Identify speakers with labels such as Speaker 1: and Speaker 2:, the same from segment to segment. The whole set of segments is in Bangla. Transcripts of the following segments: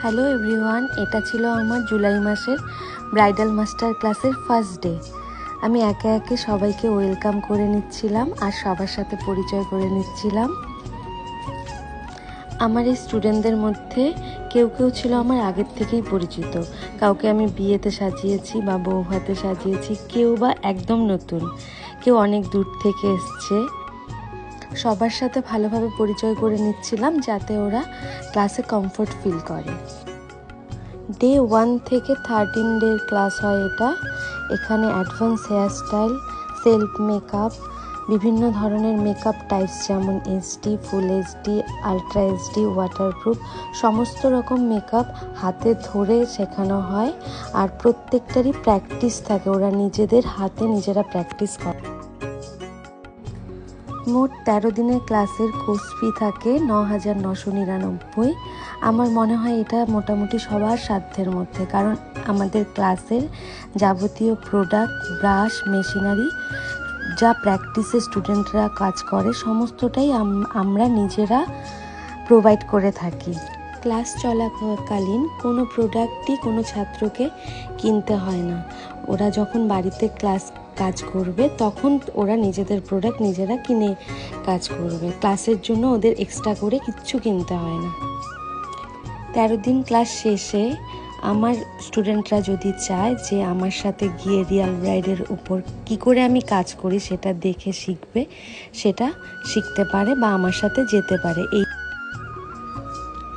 Speaker 1: হ্যালো এভরিওয়ান, এটা ছিল আমার জুলাই মাসের ব্রাইডাল মাস্টার ক্লাসের ফার্স্ট ডে। আমি একে একে সবাইকে ওয়েলকাম করে নিচ্ছিলাম আর সবার সাথে পরিচয় করে নিচ্ছিলাম। আমার এই স্টুডেন্টদের মধ্যে কেউ কেউ ছিল আমার আগের থেকেই পরিচিত, কাউকে আমি বিয়েতে সাজিয়েছি বা বউ ভাতে সাজিয়েছি, কেউ বা একদম নতুন, কেউ অনেক দূর থেকে এসছে। সবার সাথে ভালোভাবে পরিচয় করে নিচ্ছিলাম যাতে ওরা ক্লাসে কমফোর্ট ফিল করে। ডে 1 থেকে 13 ডের ক্লাস হয় এটা। এখানে অ্যাডভান্স হেয়ারস্টাইল, সেলফ মেকআপ, বিভিন্ন ধরনের মেকআপ টাইপস যেমন HD, full HD, ultra HD, waterproof, সমস্ত রকম মেকআপ হাতে ধরে শেখানো হয়। আর প্রত্যেকটারই প্র্যাকটিস থাকে, ওরা নিজেদের হাতে নিজেরা প্র্যাকটিস করে। মোট 13 দিনের ক্লাসের কোর্স ফি থাকে 9,999। আমার মনে হয় এটা মোটামুটি সবার সাধ্যের মধ্যে, কারণ আমাদের ক্লাসের যাবতীয় প্রোডাক্ট, ব্রাশ, মেশিনারি, যা প্র্যাকটিসে স্টুডেন্টরা কাজ করে সমস্তটাই আমরা নিজেরা প্রোভাইড করে থাকি। ক্লাস চলাকালীন কোনো প্রোডাক্টই কোনো ছাত্রকে কিনতে হয় না। ওরা যখন বাড়িতে কাজ করবে তখন ওরা নিজেদের প্রোডাক্ট নিজেরা কিনে কাজ করবে। ক্লাসের জন্য ওদের এক্সট্রা করে কিচ্ছু কিনতে হয় না। 13 দিন ক্লাস শেষে আমার স্টুডেন্টরা যদি চায় যে আমার সাথে গিয়ে রিয়াল ব্রাইডের উপর কি করে আমি কাজ করি সেটা দেখে শিখবে, সেটা শিখতে পারে বা আমার সাথে যেতে পারে।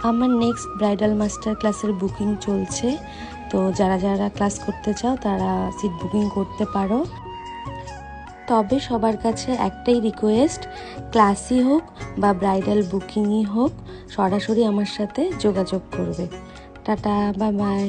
Speaker 1: আমার নেক্সট ব্রাইডাল মাস্টার ক্লাসের বুকিং চলছে, তো যারা যারা ক্লাস করতে চাও তারা সিট বুকিং করতে পারো। তবে সবার কাছে একটাই রিকোয়েস্ট, ক্লাসই হোক বা ব্রাইডাল বুকিংই হোক, সরাসরি আমার সাথে যোগাযোগ করবে। Tata, bye bye.